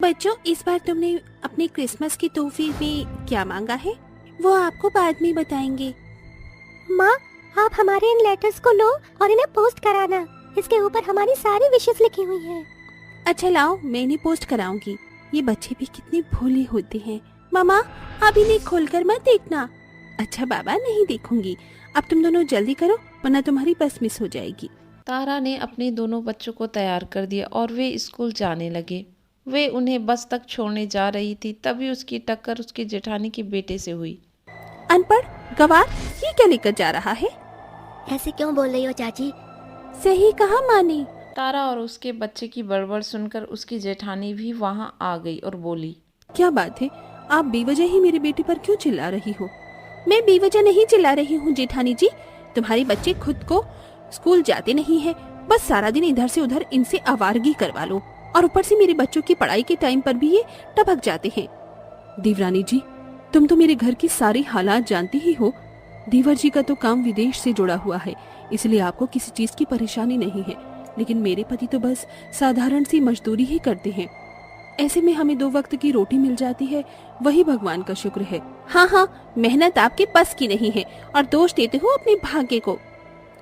बच्चों, इस बार तुमने अपने क्रिसमस के तोहफे में क्या मांगा है वो आपको बाद में बताएंगे। माँ, आप हमारे इन लेटर्स को लो और इन्हें पोस्ट कराना। इसके ऊपर हमारी सारी विशेष लिखी हुई हैं। अच्छा लाओ, मैं इन्हें पोस्ट कराऊंगी। ये बच्चे भी कितने भोले होते हैं। मामा, आप इन्हें खोलकर मत देखना। अच्छा बाबा, नहीं देखूंगी। अब तुम दोनों जल्दी करो वरना तुम्हारी बस मिस हो जाएगी। तारा ने अपने दोनों बच्चों को तैयार कर दिया और वे स्कूल जाने लगे। वे उन्हें बस तक छोड़ने जा रही थी, तभी उसकी टक्कर उसके जेठानी के बेटे से हुई। अनपढ़ गवार, ये क्या लेकर जा रहा है? ऐसे क्यों बोल रही हो चाची? सही कहा माँ ने। तारा और उसके बच्चे की बड़बड़ सुनकर उसकी जेठानी भी वहां आ गई और बोली, क्या बात है, आप बेवजह ही मेरे बेटे पर क्यों चिल्ला रही हो? मैं बेवजह नहीं चिल्ला रही हूँ जेठानी जी। तुम्हारे बच्चे खुद को स्कूल जाते नहीं है, बस सारा दिन इधर से उधर इनसे आवारगी करवा लो और ऊपर से मेरे बच्चों की पढ़ाई के टाइम पर भी ये टपक जाते हैं। देवरानी जी, तुम तो मेरे घर की सारी हालात जानती ही हो। देवर जी का तो काम विदेश से जुड़ा हुआ है, इसलिए आपको किसी चीज की परेशानी नहीं है, लेकिन मेरे पति तो बस साधारण सी मजदूरी ही करते हैं। ऐसे में हमें 2 वक्त की रोटी मिल जाती है, वही भगवान का शुक्र है। हाँ, मेहनत आपके बस की नहीं है और दोष देते हो अपने भाग्य को।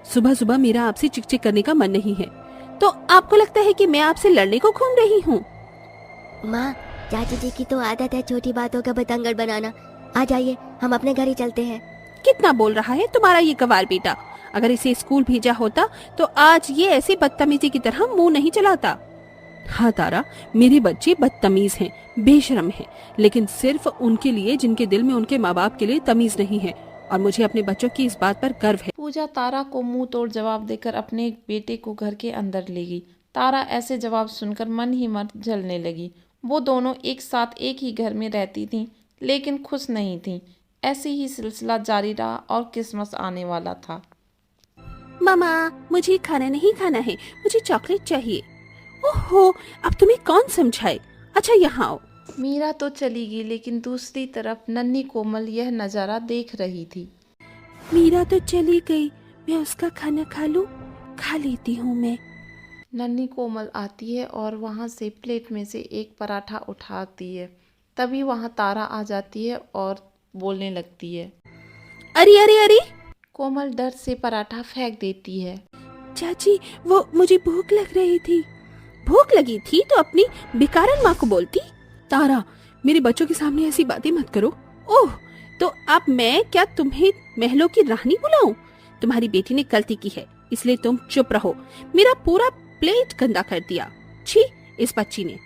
सुबह सुबह मेरा आपसे चिकचिक करने का मन नहीं है, तो आपको लगता है कि मैं आपसे लड़ने को घूम रही हूँ? माँ, चाची जी की तो आदत है छोटी बातों का बतंगड़ बनाना। आ जाइए, हम अपने घर ही चलते हैं। कितना बोल रहा है तुम्हारा ये गवार बेटा। अगर इसे स्कूल भेजा होता तो आज ये ऐसे बदतमीजी की तरह मुंह नहीं चलाता। हाँ तारा, मेरे बच्चे बदतमीज हैं, बेशरम हैं, लेकिन सिर्फ उनके लिए जिनके दिल में उनके माँ बाप के लिए तमीज नहीं है, और मुझे अपने बच्चों की इस बात पर गर्व है। पूजा तारा को मुंह तोड़ जवाब देकर अपने बेटे को घर के अंदर ले गई। तारा ऐसे जवाब सुनकर मन ही मन जलने लगी। वो दोनों एक साथ एक ही घर में रहती थीं, लेकिन खुश नहीं थीं। ऐसे ही सिलसिला जारी रहा और क्रिसमस आने वाला था। मामा, मुझे खाना नहीं खाना है, मुझे चॉकलेट चाहिए। ओहो, अब तुम्हें कौन समझाए। अच्छा यहाँ आओ। मीरा तो चली गई, लेकिन दूसरी तरफ नन्ही कोमल यह नज़ारा देख रही थी। मीरा तो चली गई, मैं उसका खाना खा लूं? खा लेती हूँ मैं। नन्ही कोमल आती है और वहाँ से प्लेट में से एक पराठा उठाती है। तभी वहाँ तारा आ जाती है और बोलने लगती है। अरे अरे अरे! कोमल डर से पराठा फेंक देती है। चाची, वो मुझे भूख लग रही थी। भूख लगी थी तो अपनी बेकारन माँ को बोलती। तारा, मेरे बच्चों के सामने ऐसी बातें मत करो। ओह, तो अब मैं क्या तुम्हें महलों की रानी बुलाऊं? तुम्हारी बेटी ने गलती की है, इसलिए तुम चुप रहो। मेरा पूरा प्लेट गंदा कर दिया। छी, इस बच्ची ने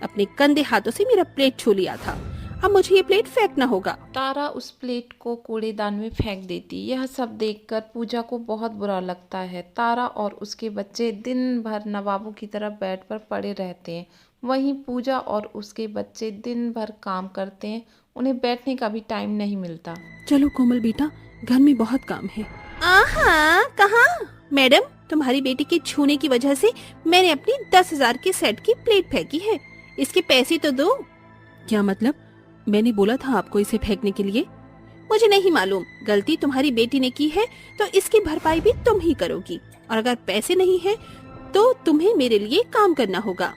अपने गंदे हाथों से मेरा प्लेट छू लिया था। अब मुझे ये प्लेट फेंकना होगा। तारा उस प्लेट को कूड़ेदान में फेंक देती। यह सब देखकर पूजा को बहुत बुरा लगता है। तारा और उसके बच्चे दिन भर नवाबों की तरह बेड पर पड़े रहते हैं। वहीं पूजा और उसके बच्चे दिन भर काम करते हैं, उन्हें बैठने का भी टाइम नहीं मिलता। चलो कोमल बेटा, घर में बहुत काम है। आहा, कहाँ? मैडम, तुम्हारी बेटी के छूने की वजह से मैंने अपनी 10,000 के सेट की प्लेट फेंकी है। इसके पैसे तो दो। क्या मतलब? मैंने बोला था आपको इसे फेंकने के लिए। मुझे नहीं मालूम, गलती तुम्हारी बेटी ने की है तो इसकी भरपाई भी तुम ही करोगी, और अगर पैसे नहीं है तो तुम्हें मेरे लिए काम करना होगा।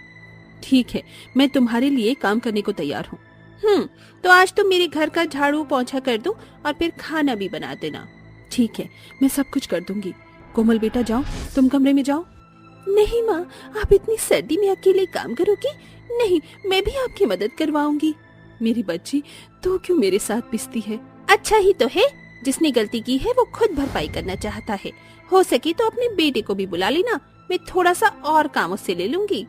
ठीक है, मैं तुम्हारे लिए काम करने को तैयार हूँ। तो आज तुम मेरे घर का झाड़ू पोंछा कर दो और फिर खाना भी बना देना। ठीक है, मैं सब कुछ कर दूंगी। कोमल बेटा जाओ, तुम कमरे में जाओ। नहीं माँ, आप इतनी सर्दी में अकेले काम करोगी? नहीं, मैं भी आपकी मदद करवाऊंगी। मेरी बच्ची तो क्यों मेरे साथ पिसती है? अच्छा ही तो है, जिसने गलती की है वो खुद भरपाई करना चाहता है। हो सके तो अपने बेटे को भी बुला लेना, मैं थोड़ा सा और काम उससे ले लूंगी।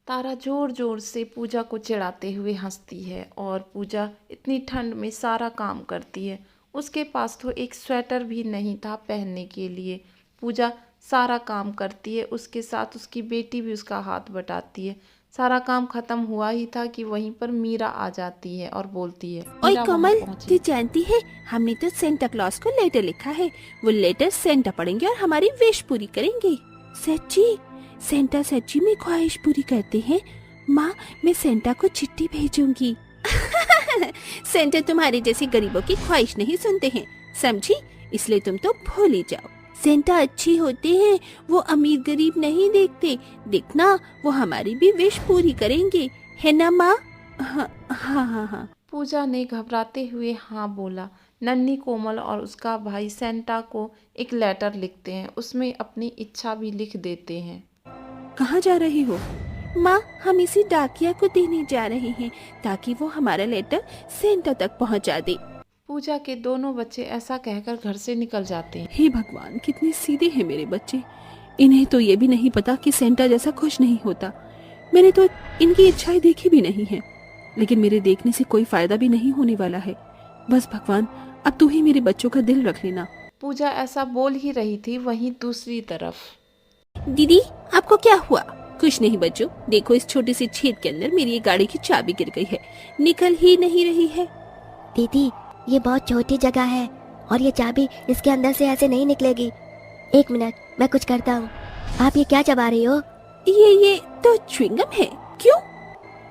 तारा जोर जोर से पूजा को चिढ़ाते हुए हंसती है और पूजा इतनी ठंड में सारा काम करती है। उसके पास तो एक स्वेटर भी नहीं था पहनने के लिए। पूजा सारा काम करती है, उसके साथ उसकी बेटी भी उसका हाथ बटाती है। सारा काम खत्म हुआ ही था कि वहीं पर मीरा आ जाती है और बोलती है, ओए कमल, तू जानती है हमने तो सेंटा क्लॉज को लेटर लिखा है। वो लेटर सेंटा पढ़ेंगे और हमारी विश पूरी करेंगे। सच्ची? सेंटा सच्ची में ख्वाहिश पूरी करते हैं? माँ, मैं सेंटा को चिट्ठी भेजूंगी। सेंटा तुम्हारे जैसे गरीबों की ख्वाहिश नहीं सुनते हैं, समझी? इसलिए तुम तो भूल ही जाओ। सेंटा अच्छे होते हैं, वो अमीर गरीब नहीं देखते। देखना वो हमारी भी विश पूरी करेंगे, है ना माँ? हाँ हाँ हाँ हाँ। पूजा ने घबराते हुए हाँ बोला। नन्ही कोमल और उसका भाई सेंटा को एक लेटर लिखते हैं, उसमें अपनी इच्छा भी लिख देते हैं। कहाँ जा रही हो? माँ, हम इसी डाकिया को देने जा रहे हैं ताकि वो हमारा लेटर सेंटा तक पहुँचा दे। पूजा के दोनों बच्चे ऐसा कहकर घर से निकल जाते हैं। हे भगवान, कितने सीधे हैं मेरे बच्चे। इन्हें तो ये भी नहीं पता कि सेंटा जैसा खुश नहीं होता। मैंने तो इनकी इच्छाएं देखी भी नहीं है, लेकिन मेरे देखने से कोई फायदा भी नहीं होने वाला है। बस भगवान, अब तू ही मेरे बच्चों का दिल रख लेना। पूजा ऐसा बोल ही रही थी, वहीं दूसरी तरफ। दीदी, आपको क्या हुआ? कुछ नहीं बच्चों, देखो इस छोटे से छेद के अंदर मेरी ये गाड़ी की चाबी गिर गई है, निकल ही नहीं रही है। दीदी, ये बहुत छोटी जगह है और ये चाबी इसके अंदर से ऐसे नहीं निकलेगी। एक मिनट, मैं कुछ करता हूँ। आप ये क्या चबा रही हो? ये तो च्युइंगम है। क्यों?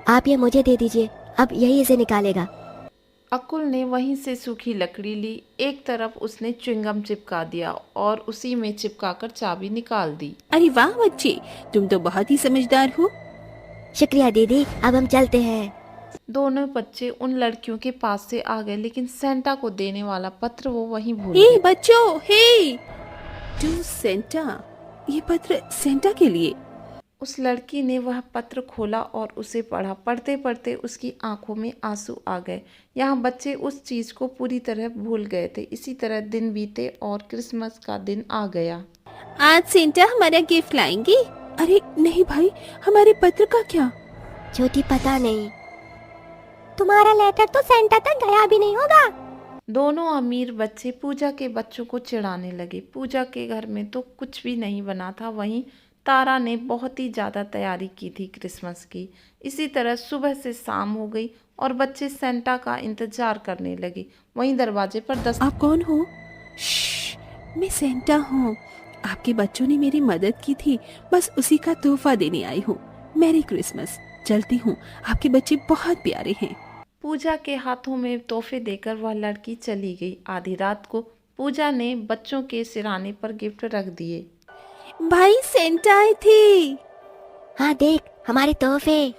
आप ये मुझे दे दीजिए, अब यही इसे निकालेगा। अकुल ने वहीं से सूखी लकड़ी ली, एक तरफ उसने च्युइंगम चिपका दिया और उसी में चिपकाकर चाबी निकाल दी। अरे वाह बच्चे, तुम तो बहुत ही समझदार हो। शुक्रिया दीदी, अब हम चलते हैं। दोनों बच्चे उन लड़कियों के पास से आ गए, लेकिन सेंटा को देने वाला पत्र वो वहीं भूल हे गए। बच्चों, हे टू सेंटा, ये पत्र सेंटा के लिए। उस लड़की ने वह पत्र खोला और उसे पढ़ा। पढ़ते पढ़ते उसकी आंखों में आंसू आ गए। यहाँ बच्चे उस चीज को पूरी तरह भूल गए थे। इसी तरह दिन बीते और क्रिसमस का दिन आ गया। आज सेंटा हमारा गिफ्ट लाएंगे। अरे नहीं भाई, हमारे पत्र का क्या? छोटी, पता नहीं, तुम्हारा लेटर तो सेंटा तक गया भी नहीं होगा। दोनों अमीर बच्चे पूजा के बच्चों को चिढ़ाने लगे। पूजा के घर में तो कुछ भी नहीं बना था, वहीं तारा ने बहुत ही ज़्यादा तैयारी की थी क्रिसमस की। इसी तरह सुबह से शाम हो गई और बच्चे सेंटा का इंतजार करने लगे। वहीं दरवाजे पर आप कौन हो? श्श, मैं सेंटा हूँ। आपके बच्चों ने मेरी मदद की थी, बस उसी का तोहफा देने आई हूँ। Merry Christmas. चलती हूँ, आपके बच्चे बहुत प्यारे हैं। पूजा के हाथों में तोहफे देकर वह लड़की चली गई। आधी रात को पूजा ने बच्चों के सिरहाने पर गिफ्ट रख दिए। भाई, सेंटा आए थे। हाँ देख, हमारे तोहफे।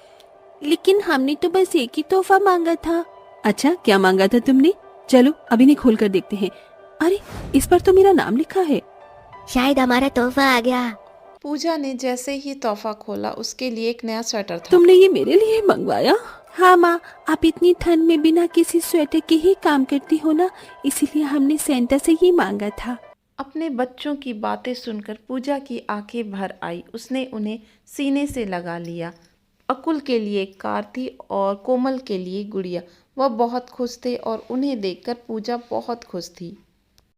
लेकिन हमने तो बस एक ही तोहफा मांगा था। अच्छा, क्या मांगा था तुमने? चलो अब इन्हें खोल कर देखते हैं। अरे, इस पर तो मेरा नाम लिखा है। शायद हमारा तोहफा आ गया। पूजा ने जैसे ही तोहफा खोला, उसके लिए एक नया स्वेटर था। तुमने ये मेरे लिए मंगवाया? हाँ माँ, आप इतनी ठंड में बिना किसी स्वेटर के ही काम करती हो ना, इसीलिए हमने सेंटा से ये मांगा था। अपने बच्चों की बातें सुनकर पूजा की आंखें भर आई। उसने उन्हें सीने से लगा लिया। अकुल के लिए कार थी और कोमल के लिए गुड़िया। वह बहुत खुश थे और उन्हें देखकर पूजा बहुत खुश थी।